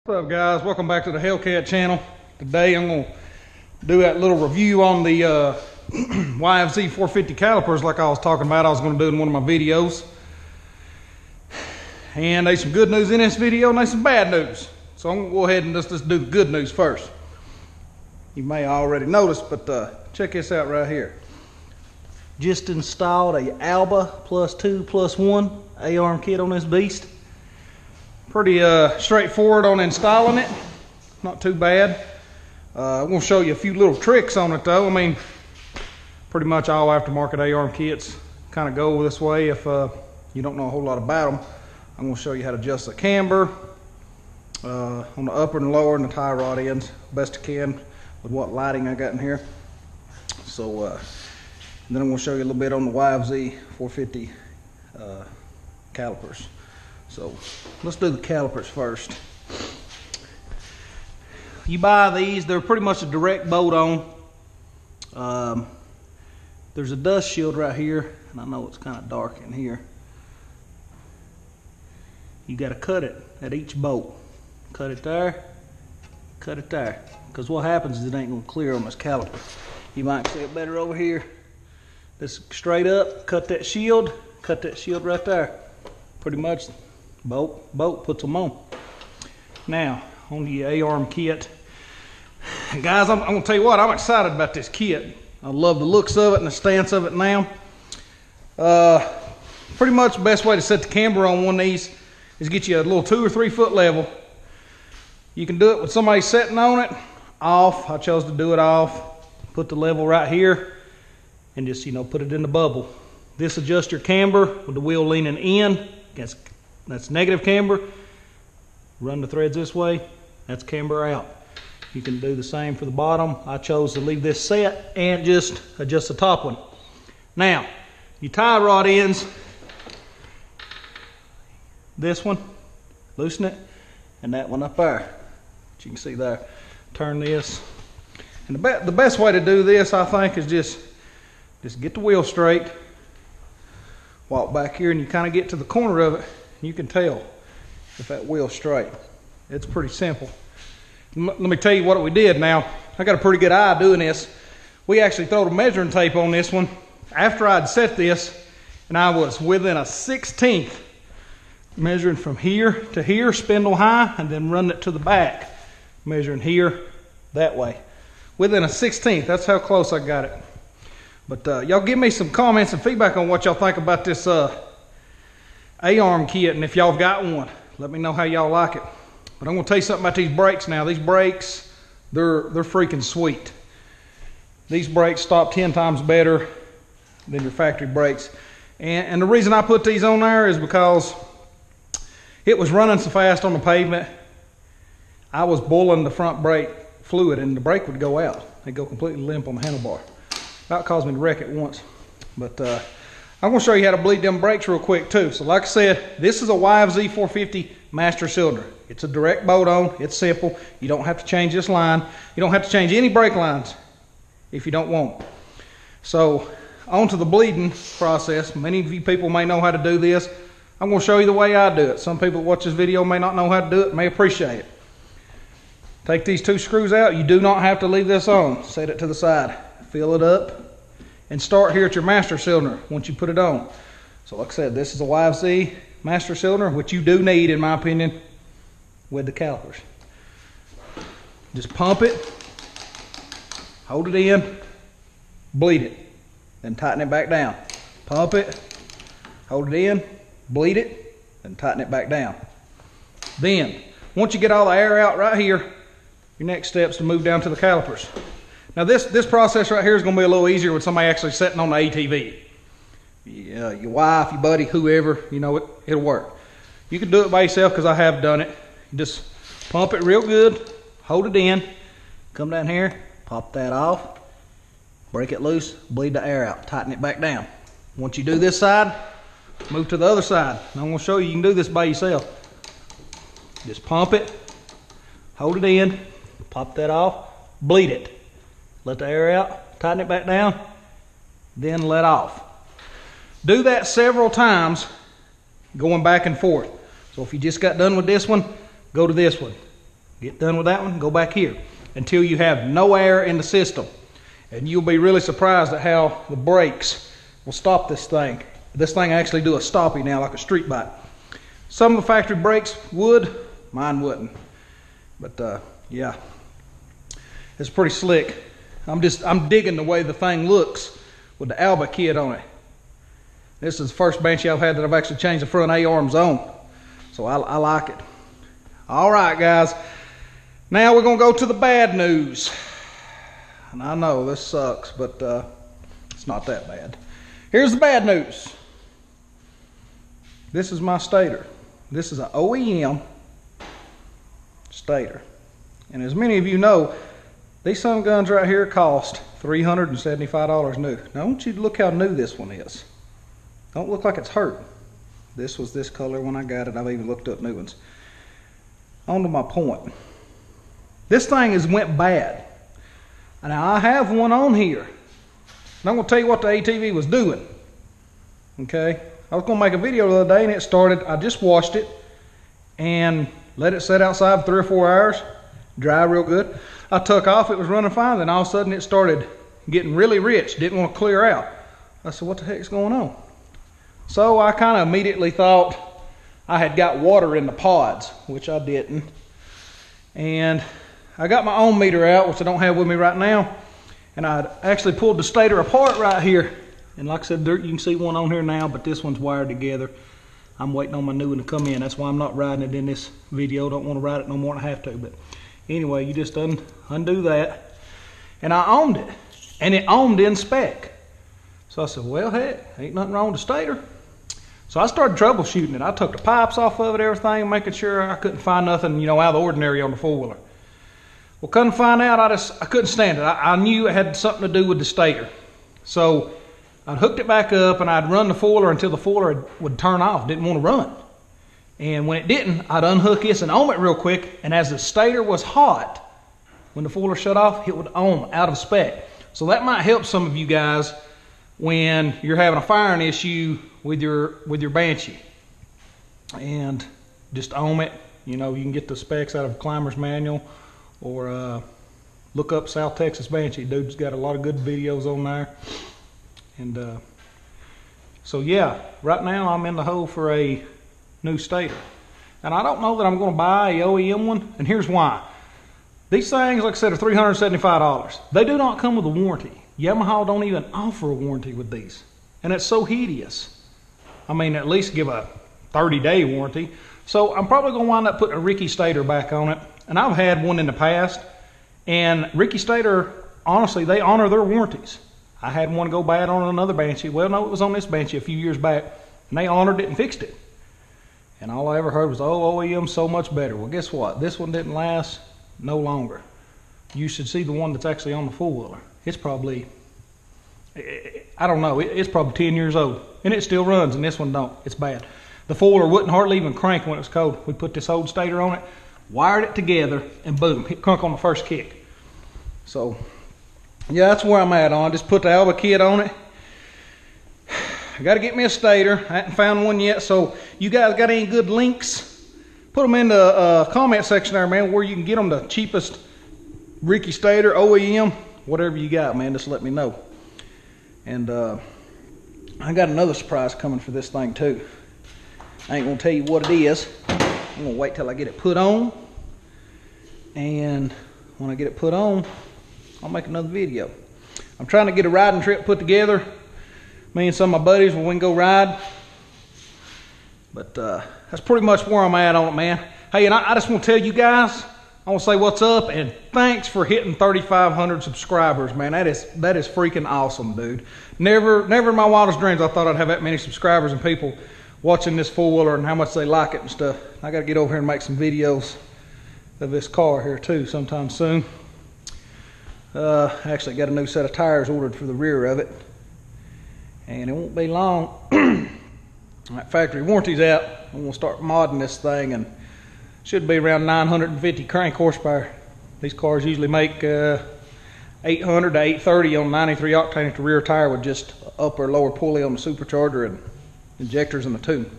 What's up, guys? Welcome back to the Hellcat channel. Today I'm going to do that little review on the YFZ 450 calipers like I was talking about I was going to do in one of my videos. And there's some good news in this video and there's some bad news. So I'm going to go ahead and just do the good news first. You may already notice, but check this out right here. Just installed a Alba +2 +1 A-arm kit on this beast. Pretty straightforward on installing it, not too bad. I'm going to show you a few little tricks on it though. I mean, pretty much all aftermarket A-arm kits kind of go this way if you don't know a whole lot about them. I'm going to show you how to adjust the camber on the upper and lower and the tie rod ends best I can with what lighting I got in here. So then I'm going to show you a little bit on the YFZ 450 calipers. So let's do the calipers first. You buy these, they're pretty much a direct bolt on. There's a dust shield right here, and I know it's kind of dark in here. You got to cut it at each bolt. Cut it there, because what happens is it ain't going to clear on this caliper. You might see it better over here. This straight up, cut that shield right there. Pretty much bolt puts them on. Now on the A-arm kit, guys, I'm gonna tell you what, I'm excited about this kit. I love the looks of it and the stance of it now. Pretty much the best way to set the camber on one of these is get you a little 2 or 3 foot level. You can do it with somebody sitting on it, off. I chose to do it off. Put the level right here and just, put it in the bubble. This adjusts your camber with the wheel leaning in. That's negative camber. Run the threads this way, that's camber out. You can do the same for the bottom. I chose to leave this set and just adjust the top one. Now, your tie rod ends, this one, loosen it, and that one up there, which you can see there. Turn this. And the best way to do this, I think, is just get the wheel straight. Walk back here and you kind of get to the corner of it. You can tell if that wheel's straight. It's pretty simple. Let me tell you what we did now. I got a pretty good eye doing this. We actually threw the measuring tape on this one after I'd set this, and I was within a 1/16, measuring from here to here, spindle high, and then running it to the back, measuring here that way. Within a 1/16, that's how close I got it. But y'all give me some comments and feedback on what y'all think about this A-arm kit, and if y'all have got one, let me know how y'all like it. But I'm going to tell you something about these brakes now. These brakes, they're freaking sweet. These brakes stop 10 times better than your factory brakes. And the reason I put these on there is because it was running so fast on the pavement, I was boiling the front brake fluid and the brake would go out. It'd go completely limp on the handlebar. About caused me to wreck it once. But I'm going to show you how to bleed them brakes real quick too. So like I said, this is a YFZ 450 master cylinder. It's a direct bolt on. It's simple. You don't have to change this line. You don't have to change any brake lines if you don't want. So on to the bleeding process. Many of you people may know how to do this. I'm going to show you the way I do it. Some people that watch this video may not know how to do it, may appreciate it. Take these 2 screws out. You do not have to leave this on. Set it to the side. Fill it up and start here at your master cylinder once you put it on. So like I said, this is a YFZ master cylinder, which you do need, in my opinion, with the calipers. Just pump it, hold it in, bleed it, then tighten it back down. Pump it, hold it in, bleed it, then tighten it back down. Then, once you get all the air out right here, your next step is to move down to the calipers. Now this process right here is going to be a little easier with somebody actually sitting on the ATV. Your wife, your buddy, whoever, it'll work. You can do it by yourself because I have done it. You just pump it real good, hold it in, come down here, pop that off, break it loose, bleed the air out, tighten it back down. Once you do this side, move to the other side. And I'm going to show you can do this by yourself. Just pump it, hold it in, pop that off, bleed it. Let the air out, tighten it back down, then let off. Do that several times, going back and forth. So if you just got done with this one, go to this one. Get done with that one, go back here until you have no air in the system. And you'll be really surprised at how the brakes will stop this thing. This thing actually do a stoppie now like a street bike. Some of the factory brakes would, mine wouldn't. But yeah, it's pretty slick. I'm digging the way the thing looks with the Alba kit on it. This is the first Banshee I've had that I've actually changed the front A-arms on. So I like it. All right, guys. Now we're gonna go to the bad news. And I know this sucks, but it's not that bad. Here's the bad news. This is my stator. This is an OEM stator. And as many of you know, these sun guns right here cost $375 new. Now I want you to look how new this one is. Don't look like it's hurt. This was this color when I got it. I've even looked up new ones. On to my point. This thing has went bad. Now I have one on here. And I'm going to tell you what the ATV was doing. Okay? I was going to make a video the other day and it started. I just washed it and let it sit outside for 3 or 4 hours. Dry real good. I took off. It was running fine. Then all of a sudden it started getting really rich. Didn't want to clear out. I said, what the heck is going on? So I kind of immediately thought I had got water in the pods, which I didn't. And I got my ohm meter out, which I don't have with me right now. And I actually pulled the stator apart right here. And like I said, you can see one on here now, but this one's wired together. I'm waiting on my new one to come in. That's why I'm not riding it in this video. Don't want to ride it no more than I have to. But anyway, you just undo that. And I ohmed it. And it ohmed in spec. So I said, well, heck, ain't nothing wrong with the stator. So I started troubleshooting it. I took the pipes off of it, everything, making sure I couldn't find nothing, you know, out of the ordinary on the four-wheeler. Well, couldn't find out. I couldn't stand it. I knew it had something to do with the stator. So I'd hooked it back up and I'd run the four-wheeler until the four-wheeler would turn off. Didn't want to run. And when it didn't, I'd unhook this and ohm it real quick. And as the stator was hot, when the four-wheeler shut off, it would ohm out of spec. So that might help some of you guys when you're having a firing issue with your Banshee. And just ohm it. You know, you can get the specs out of Climber's Manual or look up South Texas Banshee. Dude's got a lot of good videos on there. And so yeah, right now I'm in the hole for a new stator. And I don't know that I'm going to buy a OEM one, and here's why. These things, like I said, are $375. They do not come with a warranty. Yamaha don't even offer a warranty with these. And it's so hideous. I mean, at least give a 30-day warranty. So I'm probably going to wind up putting a Ricky stator back on it. And I've had one in the past. And Ricky stator, honestly, they honor their warranties. I had one go bad on another Banshee. Well, no, it was on this Banshee a few years back. And they honored it and fixed it. And all I ever heard was, oh, OEM's so much better. Well, guess what? This one didn't last no longer. You should see the one that's actually on the four-wheeler. It's probably, I don't know, it's probably 10 years old. And it still runs, and this one don't. It's bad. The four-wheeler wouldn't hardly even crank when it was cold. We put this old stator on it, wired it together, and boom, hit crunk on the first kick. So, yeah, that's where I'm at on it. Just put the Alba kit on it. I got to get me a stator. I haven't found one yet. So, you guys got any good links? Put them in the comment section there, man, where you can get them the cheapest Ricky stator, OEM, whatever you got, man. Just let me know. And I got another surprise coming for this thing, too. I ain't going to tell you what it is. I'm going to wait till I get it put on. And when I get it put on, I'll make another video. I'm trying to get a riding trip put together. Me and some of my buddies, when we can go ride. But that's pretty much where I'm at on it, man. Hey, and I just want to tell you guys, I want to say what's up, and thanks for hitting 3,500 subscribers, man. That is freaking awesome, dude. Never in my wildest dreams I thought I'd have that many subscribers and people watching this four-wheeler and how much they like it and stuff. I got to get over here and make some videos of this car here too sometime soon. Actually got a new set of tires ordered for the rear of it, and it won't be long. That factory warranty's out. I'm gonna start modding this thing, and should be around 950 crank horsepower. These cars usually make 800 to 830 on 93 octane at the rear tire with just upper lower pulley on the supercharger and injectors in the tune.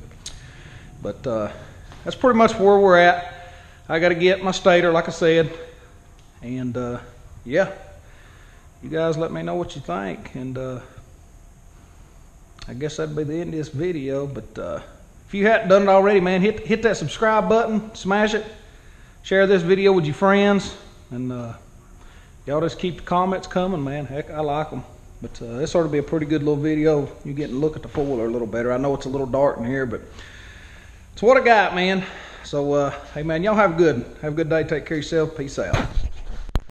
But that's pretty much where we're at. I got to get my stator, like I said. And yeah, you guys let me know what you think. And I guess that'd be the end of this video. But if you hadn't done it already, man, hit that subscribe button, smash it, share this video with your friends, and y'all just keep the comments coming, man. Heck, I like them. But this ought to be a pretty good little video. You get to look at the foiler a little better. I know it's a little dark in here, but it's what I got, man. So, hey, man, y'all have a good day. Take care of yourself. Peace out.